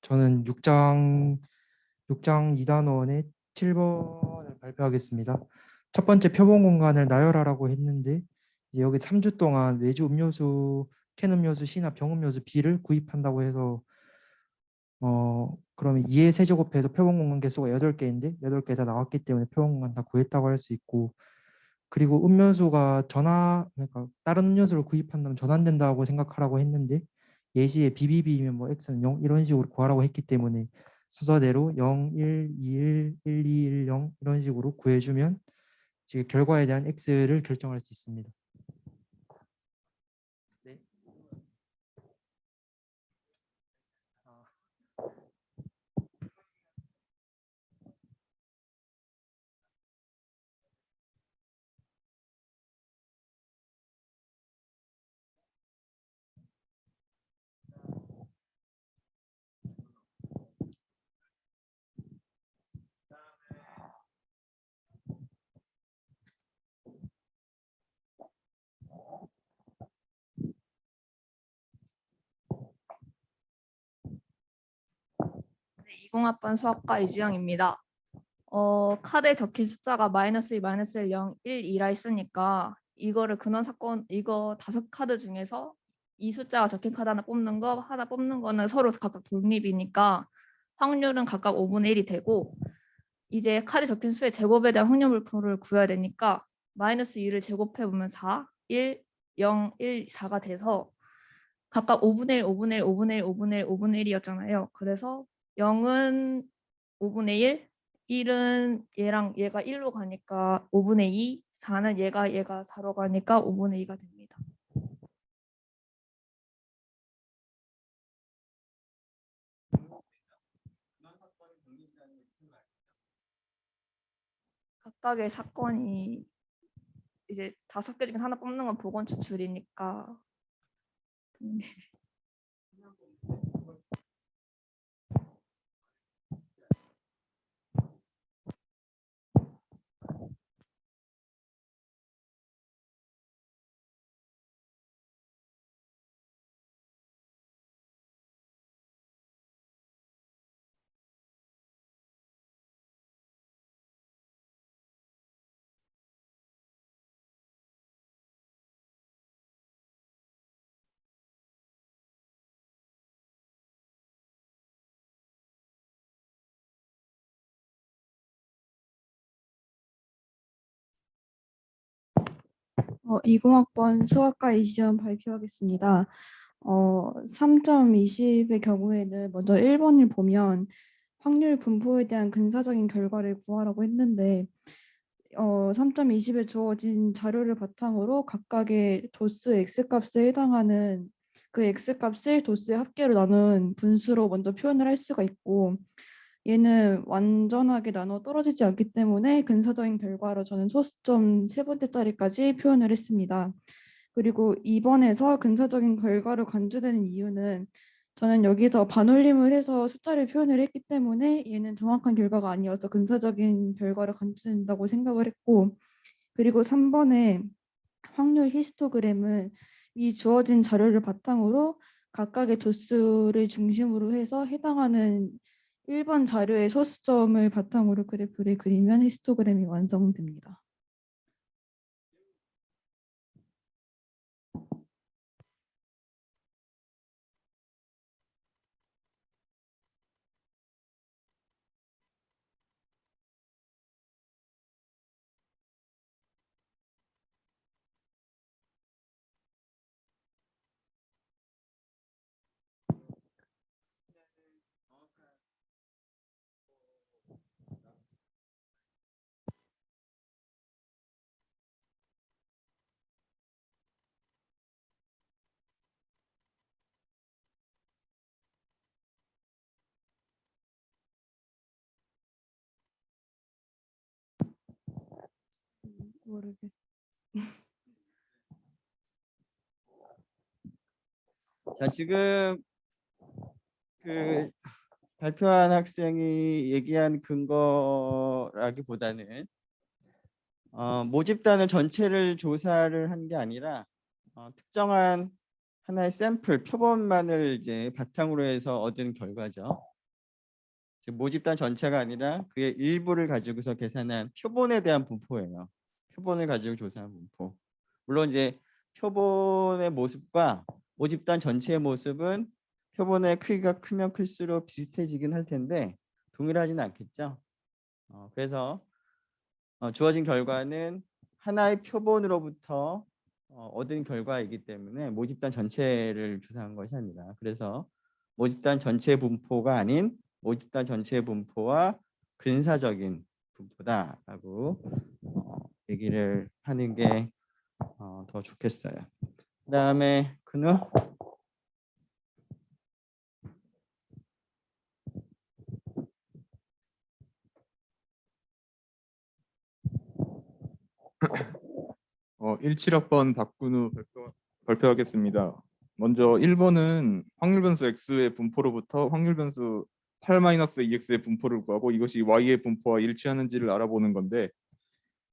저는 6장 2단원의 7번을 발표하겠습니다. 첫 번째 표본 공간을 나열하라고 했는데 이제 여기 3주 동안 외주 음료수, 캔 음료수 C나 병 음료수 B를 구입한다고 해서 그러면 2의 세제곱해서 표본 공간 개수가 8개인데 8개 다 나왔기 때문에 표본 공간 다 구했다고 할 수 있고, 그리고 음료수가 그러니까 다른 음료수를 구입한다면 전환된다고 생각하라고 했는데 예시에 BBB이면 뭐 X는 0 이런 식으로 구하라고 했기 때문에 순서대로 0, 1, 2, 1, 1, 2, 1, 0 이런 식으로 구해주면 지금 결과에 대한 X를 결정할 수 있습니다. 네. 20학번 수학과 이주영입니다. 카드에 적힌 숫자가 -2, -1, 0, 1, 2라 했으니까 이거를 근원 사건 이거 5카드 중에서 이 숫자가 적힌 카드 하나 뽑는 거는 서로 각각 독립이니까 확률은 각각 5분의 1이 되고, 이제 카드 적힌 수의 제곱에 대한 확률 분포를 구해야 되니까 -2를 제곱해 보면 4, 1, 0, 1, 4가 돼서 각각 5분의 1, 5분의 1, 5분의 1, 5분의 1, 5분의 1이었잖아요. 그래서 0은 5분의 1, 1은 얘랑 얘가 1로 가니까 5분의 2, 4는 얘가 4로 가니까 5분의 2가 됩니다. 각각의 사건이 이제 5개 중에 하나 뽑는 건 보건 추출이니까. (20학번) 수학과 이시험 발표하겠습니다. 3.20의 경우에는 먼저 1번을 보면 확률 분포에 대한 근사적인 결과를 구하라고 했는데 3.20에 주어진 자료를 바탕으로 각각의 도수 X값에 해당하는 그 X값을 도수의 합계로 나눈 분수로 먼저 표현을 할 수가 있고, 얘는 완전하게 나눠 떨어지지 않기 때문에 근사적인 결과로 저는 소수점 세 번째 자리까지 표현을 했습니다. 그리고 2번에서 근사적인 결과로 간주되는 이유는 저는 여기서 반올림을 해서 숫자를 표현을 했기 때문에 얘는 정확한 결과가 아니어서 근사적인 결과로 간주된다고 생각을 했고, 그리고 3번에 확률 히스토그램은 이 주어진 자료를 바탕으로 각각의 도수를 중심으로 해서 해당하는 1번 자료의 소수점을 바탕으로 그래프를 그리면 히스토그램이 완성됩니다. 모르겠어요. 자, 지금 그 발표한 학생이 얘기한 근거라기보다는 모집단을 전체를 조사를 한 게 아니라 특정한 하나의 샘플 표본만을 이제 바탕으로 해서 얻은 결과죠. 즉 모집단 전체가 아니라 그의 일부를 가지고서 계산한 표본에 대한 분포예요. 표본을 가지고 조사한 분포. 물론 이제 표본의 모습과 모집단 전체의 모습은 표본의 크기가 크면 클수록 비슷해지긴 할 텐데 동일하지는 않겠죠. 그래서 주어진 결과는 하나의 표본으로부터 얻은 결과이기 때문에 모집단 전체를 조사한 것이 아니라, 그래서 모집단 전체 분포가 아닌 모집단 전체 분포와 근사적인 분포다라고 얘기를 하는 게 더 좋겠어요. 그다음에 근우. 어, 17학번 박근우 발표하겠습니다. 먼저 1번은 확률 변수 x의 분포로부터 확률 변수 8-2x의 분포를 구하고 이것이 y의 분포와 일치하는지를 알아보는 건데,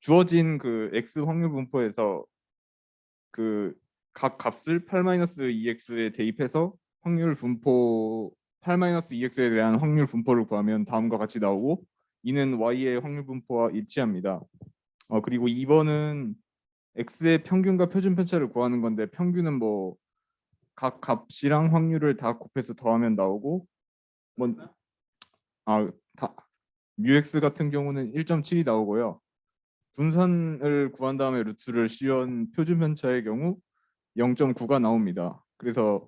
주어진 그 x 확률 분포에서 그 각 값을 8-2x에 대입해서 확률 분포 8-2x에 대한 확률 분포를 구하면 다음과 같이 나오고, 이는 y의 확률 분포와 일치합니다. 그리고 2번은 x의 평균과 표준 편차를 구하는 건데, 평균은 뭐 각 값이랑 확률을 다 곱해서 더하면 나오고, 뭐다 뮤x 같은 경우는 1.7이 나오고요. 분산을 구한 다음에 루트를 씌운 표준 편차의 경우 0.9가 나옵니다. 그래서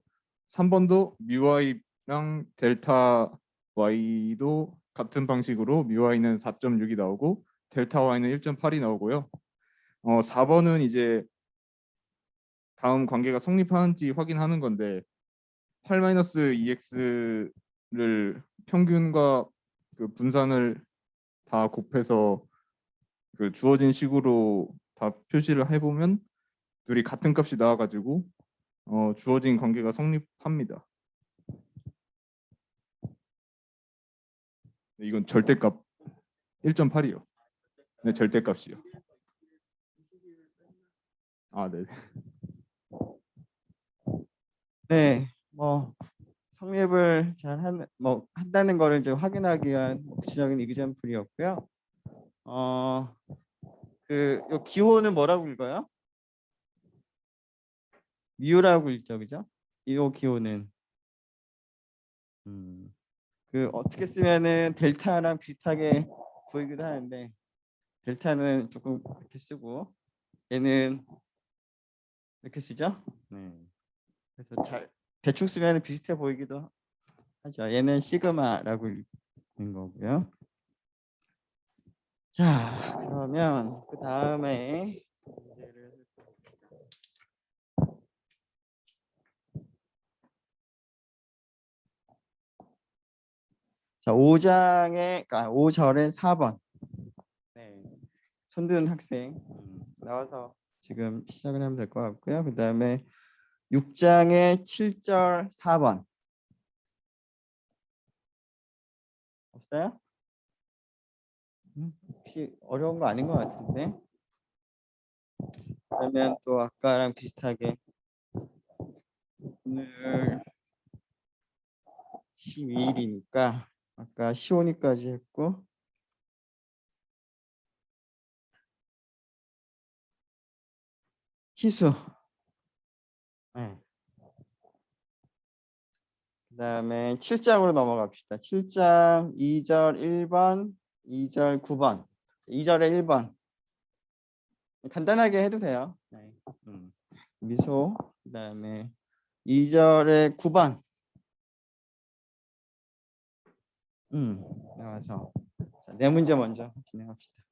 3번도 뮤y랑 델타 y도 같은 방식으로 뮤y는 4.6이 나오고 델타 y는 1.8이 나오고요. 4번은 이제 다음 관계가 성립하는지 확인하는 건데, 8-2x를 평균과 그 분산을 다 곱해서 그 주어진 식으로 다 표시를 해보면 둘이 같은 값이 나와가지고 주어진 관계가 성립합니다. 이건 절대값 1.8이요. 네, 절대값이요. 네. 네, 뭐 성립을 한다는 거를 이제 확인하기 위한 구체적인 이그젬플이었고요. 요 기호는 뭐라고 읽어요? 뮤라고 읽죠, 그죠? 이 기호는 그 어떻게 쓰면은 델타랑 비슷하게 보이기도 하는데, 델타는 조금 이렇게 쓰고 얘는 이렇게 쓰죠. 네. 그래서 대충 쓰면 비슷해 보이기도 하죠. 얘는 시그마라고 읽는 거고요. 자, 그러면 그 다음에 자, 5장의 5절의 4번. 네. 손드는 학생 나와서 지금 시작을 하면 될 것 같고요. 그 다음에 6장의 7절 4번. 없어요? 혹시 어려운 거 아닌 것 같은데. 그러면 또 아까랑 비슷하게 오늘 12일이니까 아까 시온이까지 했고, 희수. 네. 그 다음에 7장으로 넘어갑시다. 7장 2절 1번, 2절 9번. 2절에 1번. 간단하게 해도 돼요. 네. 미소. 그 다음에 2절에 9번. 나와서 자, 네 문제 먼저 진행합시다.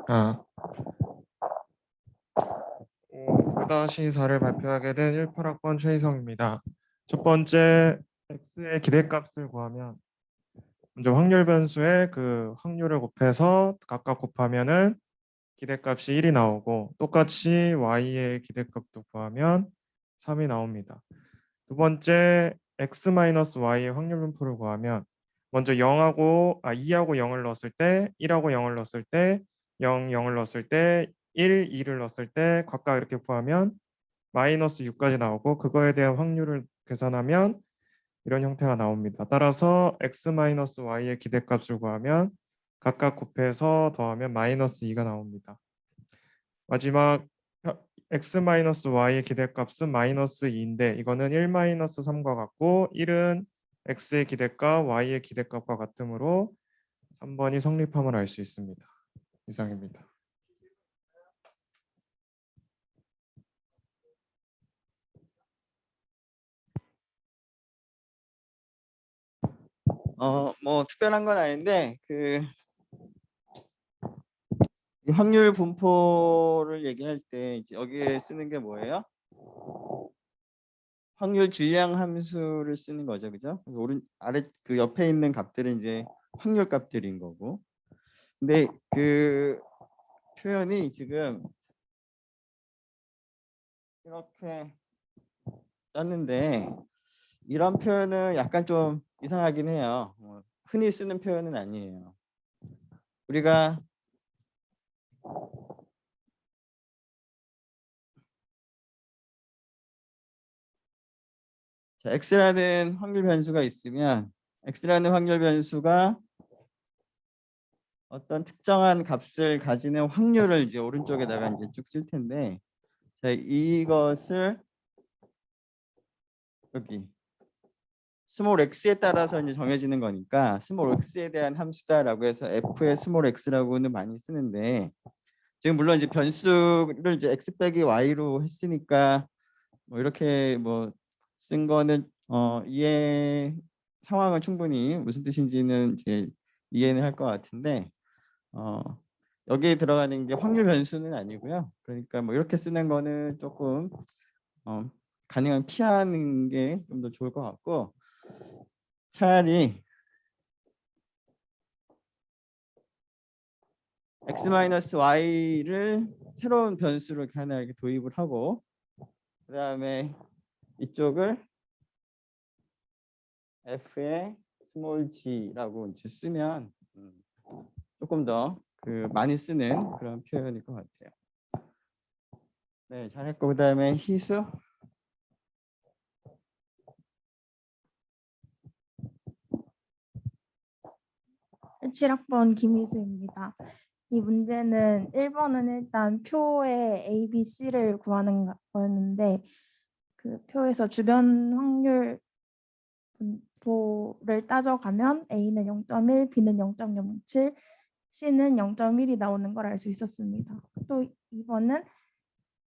아, 5-4를 발표하게 된 18학번 최희성입니다. 첫 번째, x의 기대값을 구하면 먼저 확률 변수의 그 확률을 곱해서 각각 곱하면은 기대값이 1이 나오고 똑같이 y의 기대값도 구하면 3이 나옵니다. 두 번째, x-y의 확률 분포를 구하면 먼저 2하고 0을 넣었을 때 1하고 0을 넣었을 때 0, 0을 넣었을 때 1, 2를 넣었을 때 각각 이렇게 구하면 -6까지 나오고 그거에 대한 확률을 계산하면 이런 형태가 나옵니다. 따라서 x-y의 기대값을 구하면 각각 곱해서 더하면 -2가 나옵니다. 마지막 x-y의 기대값은 -2인데 이거는 1-3과 같고 1은 x의 기대값, y의 기대값과 같으므로 3번이 성립함을 알 수 있습니다. 이상입니다. 뭐 특별한 건 아닌데 이 확률 분포를 얘기할 때 이제 여기에 쓰는 게 뭐예요? 확률 질량 함수를 쓰는 거죠, 그죠? 그래서 아래 그 옆에 있는 값들은 이제 확률 값들인 거고. 근데 그 표현이 지금 이렇게 짰는데 이런 표현은 약간 좀 이상하긴 해요. 흔히 쓰는 표현은 아니에요. 우리가 자, x라는 확률 변수가 있으면 x라는 확률 변수가 어떤 특정한 값을 가지는 확률을 이제 오른쪽에다가 이제 쭉 쓸 텐데, 자, 이것을 여기 스몰 x에 따라서 이제 정해지는 거니까 스몰 x에 대한 함수다라고 해서 f의 스몰 x라고는 많이 쓰는데, 지금 물론 이제 변수를 이제 x 빼기 y로 했으니까 뭐 이렇게 뭐 쓴 거는 이해 상황은 충분히 무슨 뜻인지는 이제 이해는 할 것 같은데 여기에 들어가는 게 확률 변수는 아니고요. 그러니까 뭐 이렇게 쓰는 거는 조금 가능한 피하는 게 좀 더 좋을 것 같고, 차라리 x-y를 새로운 변수로 이렇게 하나 이렇게 도입을 하고 그다음에 이쪽을 f의 스몰 g라고 이제 쓰면 조금 더 많이 쓰는 그런 표현일 것 같아요. 네, 잘했고 그다음에 희수. 17학번 김희수입니다. 이 문제는 1번은 일단 표의 A, B, C를 구하는 거였는데 그 표에서 주변 확률 분포를 따져가면 A는 0.1, B는 0.07, C는 0.1이 나오는 걸 알 수 있었습니다. 또 2번은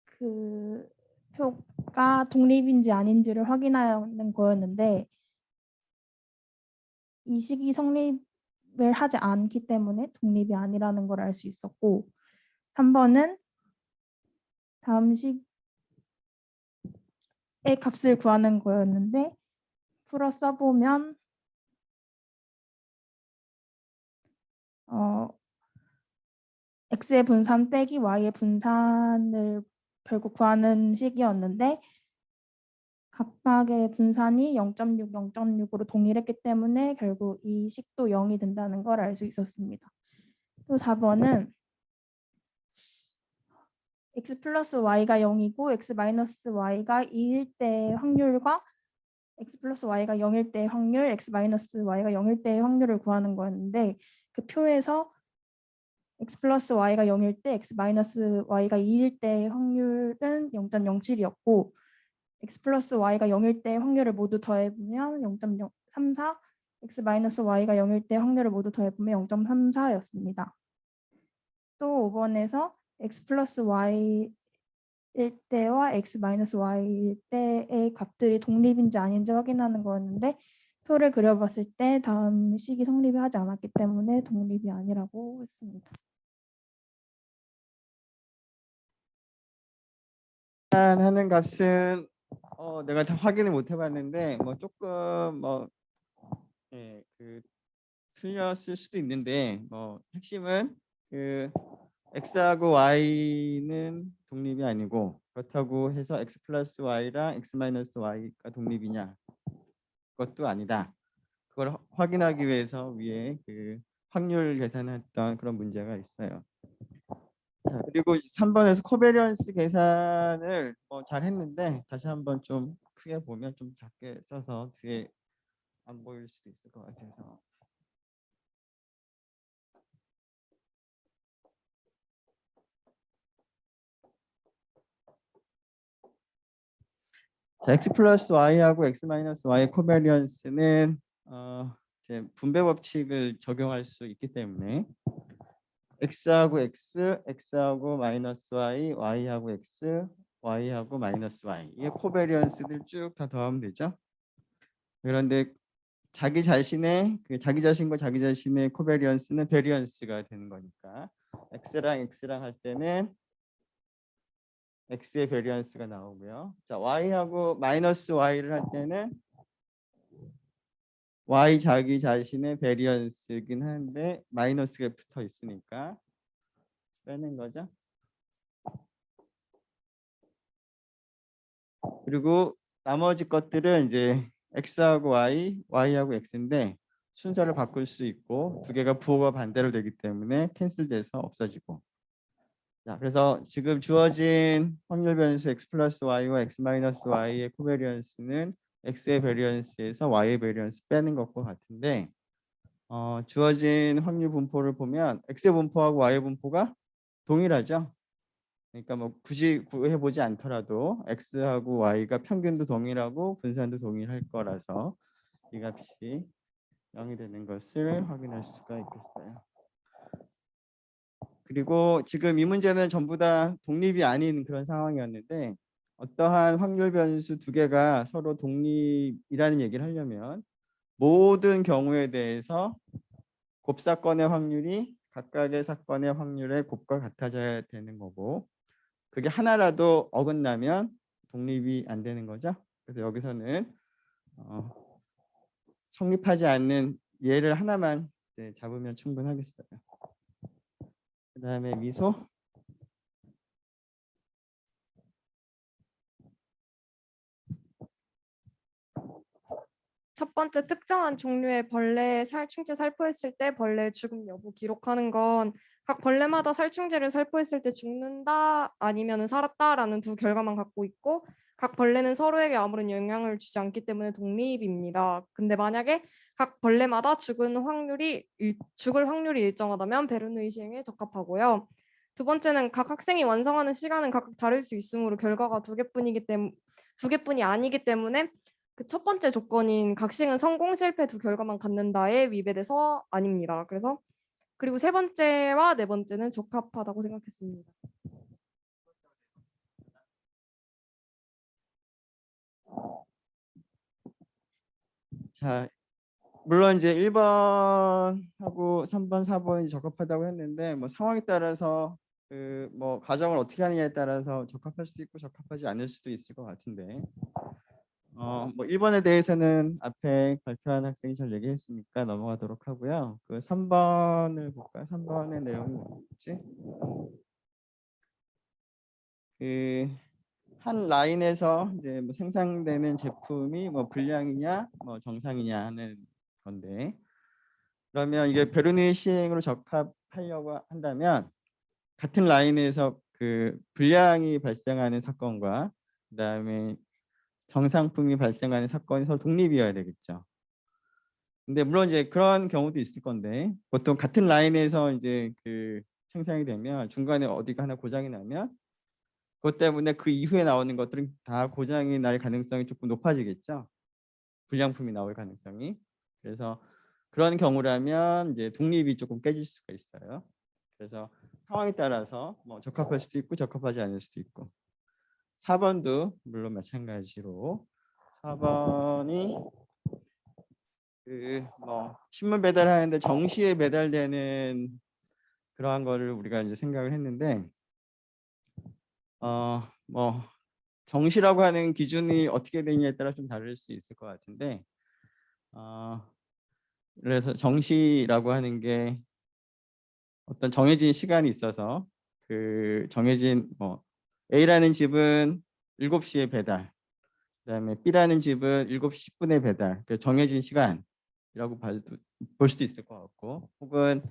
그 표가 독립인지 아닌지를 확인하는 거였는데 이 식이 성립을 하지 않기 때문에 독립이 아니라는 걸 알 수 있었고, 3번은 다음 식의 값을 구하는 거였는데 풀어 써보면 x의 분산 빼기 y의 분산을 결국 구하는 식이었는데 각각의 분산이 0.6, 0.6으로 동일했기 때문에 결국 이 식도 0이 된다는 걸 알 수 있었습니다. 또 4번은 x 플러스 y가 0이고 x 마이너스 y가 2일 때 확률과 x 플러스 y가 0일 때 확률, x 마이너스 y가 0일 때 확률을 구하는 거였는데 그 표에서 x 플러스 y가 0일 때 x 마이너스 y가 2일 때 확률은 0.07이었고 x 플러스 y가 0일 때 확률을 모두 더해보면 0.034, x 마이너스 y가 0일 때 확률을 모두 더해보면 0.34였습니다. 또 5번에서 x 플러스 y일 때와 x 마이너스 y일 때의 값들이 독립인지 아닌지 확인하는 거였는데 표를 그려봤을 때 다음 식이 성립이 하지 않았기 때문에 독립이 아니라고 했습니다. 하는 값은 내가 다 확인을 못 해봤는데 뭐 조금 예, 틀렸을 수도 있는데 뭐 핵심은 x하고 y는 독립이 아니고 그렇다고 해서 x 플러스 y랑 x 마이너스 y가 독립이냐 그것도 아니다. 그걸 확인하기 위해서 위에 확률 계산했던 그런 문제가 있어요. 자, 그리고 3번에서 코베리언스 계산을 잘 했는데 다시 한번 좀 크게 보면 좀 작게 써서 뒤에 안 보일 수도 있을 것 같아서. 자, x 플러스 y하고 x 마이너스 y 코베리언스는 이제 분배 법칙을 적용할 수 있기 때문에 x하고 x, x하고 마이너스 y, y하고 x, y하고 마이너스 y 이게 코베리언스들 쭉 다 더하면 되죠. 그런데 자기 자신과 자기 자신의 코베리언스는 베리언스가 되는 거니까 x랑 x랑 할 때는 x의 베리언스가 나오고요. 자, y하고 마이너스 y를 할 때는 y 자기 자신의 베리언스긴 한데 마이너스가 붙어 있으니까 빼는 거죠. 그리고 나머지 것들은 이제 x하고 y, y하고 x인데 순서를 바꿀 수 있고 두 개가 부호가 반대로 되기 때문에 캔슬돼서 없어지고. 자, 그래서 지금 주어진 확률 변수 x 플러스 y와 x 마이너스 y의 코베리언스는 x의 베리언스에서 y의 베리언스 빼는 것과 같은데 주어진 확률 분포를 보면 x의 분포하고 y의 분포가 동일하죠. 그러니까 뭐 굳이 구해 보지 않더라도 x하고 y가 평균도 동일하고 분산도 동일할 거라서 이 값이 0이 되는 것을 확인할 수가 있겠어요. 그리고 지금 이 문제는 전부 다 독립이 아닌 그런 상황이었는데 어떠한 확률 변수 두 개가 서로 독립이라는 얘기를 하려면 모든 경우에 대해서 곱사건의 확률이 각각의 사건의 확률의 곱과 같아져야 되는 거고 그게 하나라도 어긋나면 독립이 안 되는 거죠. 그래서 여기서는 성립하지 않는 예를 하나만 잡으면 충분하겠어요. 그 다음에 미소. 첫 번째, 특정한 종류의 벌레 살충제 살포했을 때 벌레 죽음 여부 기록하는 건 각 벌레마다 살충제를 살포했을 때 죽는다 아니면 살았다라는 두 결과만 갖고 있고 각 벌레는 서로에게 아무런 영향을 주지 않기 때문에 독립입니다. 근데 만약에 각 벌레마다 죽을 확률이 일정하다면 베르누이 시행에 적합하고요. 두 번째는 각 학생이 완성하는 시간은 각각 다를 수 있으므로 결과가 두 개뿐이 아니기 때문에 그 첫 번째 조건인 각식은 성공 실패 두 결과만 갖는다에 위배돼서 아닙니다. 그리고 세 번째와 네 번째는 적합하다고 생각했습니다. 자, 물론 이제 1번하고 3번, 4번이 적합하다고 했는데 뭐 상황에 따라서 뭐 가정을 어떻게 하느냐에 따라서 적합할 수도 있고 적합하지 않을 수도 있을 것 같은데 뭐 1번에 대해서는 앞에 발표한 학생이 잘 얘기했으니까 넘어가도록 하고요. 3번을 볼까요? 3번의 내용이 뭐지? 한 라인에서 이제 뭐 생산되는 제품이 뭐 불량이냐 뭐 정상이냐 하는 건데 그러면 이게 베르누이 시행으로 적합하려고 한다면 같은 라인에서 불량이 발생하는 사건과 그다음에 정상품이 발생하는 사건이 서로 독립이어야 되겠죠. 근데 물론 이제 그런 경우도 있을 건데 보통 같은 라인에서 이제 생산이 되면 중간에 어디가 하나 고장이 나면 그것 때문에 그 이후에 나오는 것들은 다 고장이 날 가능성이 조금 높아지겠죠. 불량품이 나올 가능성이. 그래서 그런 경우라면 이제 독립이 조금 깨질 수가 있어요. 그래서 상황에 따라서 뭐 적합할 수도 있고 적합하지 않을 수도 있고. 4번도 물론 마찬가지로 4번이 뭐 신문 배달하는데 정시에 배달되는 그러한 거를 우리가 이제 생각을 했는데 뭐 정시라고 하는 기준이 어떻게 되느냐에 따라 좀 다를 수 있을 것 같은데, 그래서 정시라고 하는 게 어떤 정해진 시간이 있어서 그 정해진 뭐 A라는 집은 7시에 배달, 그다음에 B라는 집은 7시 10분에 배달. 그 정해진 시간이라고 볼 수도 있을 것 같고, 혹은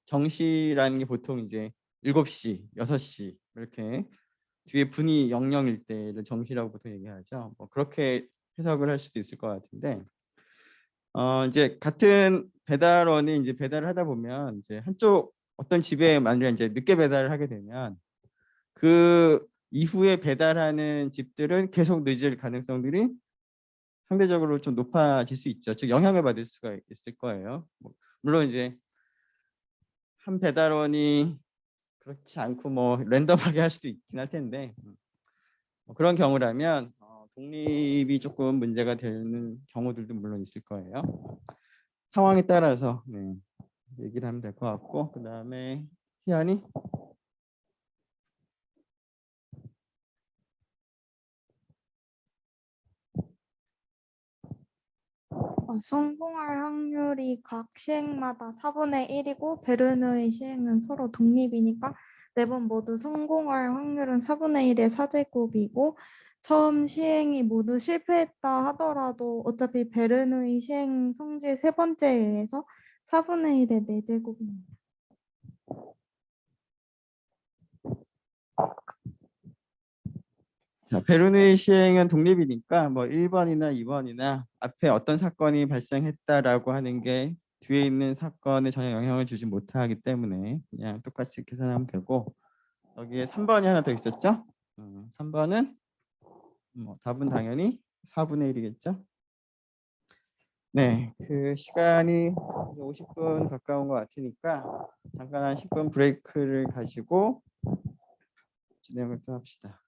정시라는 게 보통 이제 7시, 6시 이렇게 뒤에 분이 00일 때를 정시라고 보통 얘기하죠. 뭐 그렇게 해석을 할 수도 있을 것 같은데, 이제 같은 배달원이 이제 배달을 하다 보면 이제 한쪽 어떤 집에 만약에 이제 늦게 배달을 하게 되면 그 이후에 배달하는 집들은 계속 늦을 가능성들이 상대적으로 좀 높아질 수 있죠. 즉 영향을 받을 수가 있을 거예요. 물론 이제 한 배달원이 그렇지 않고 뭐 랜덤하게 할 수도 있긴 할 텐데, 뭐 그런 경우라면 독립이 조금 문제가 되는 경우들도 물론 있을 거예요. 상황에 따라서 얘기를 하면 될 것 같고, 그 다음에 희연이. 성공할 확률이 각 시행마다 4분의 1이고 베르누의 시행은 서로 독립이니까 네 번 모두 성공할 확률은 4분의 1의 4제곱이고 처음 시행이 모두 실패했다 하더라도 어차피 베르누의 시행 성질 세 번째에 의해서 4분의 1의 4제곱입니다. 자, 베르누이 시행은 독립이니까 뭐 1번이나 2번이나 앞에 어떤 사건이 발생했다라고 하는 게 뒤에 있는 사건에 전혀 영향을 주지 못하기 때문에 그냥 똑같이 계산하면 되고, 여기에 3번이 하나 더 있었죠? 3번은 뭐 답은 당연히 4분의 1이겠죠? 네, 그 시간이 50분 가까운 것 같으니까 잠깐 한 10분 브레이크를 가지고 진행을 또 합시다.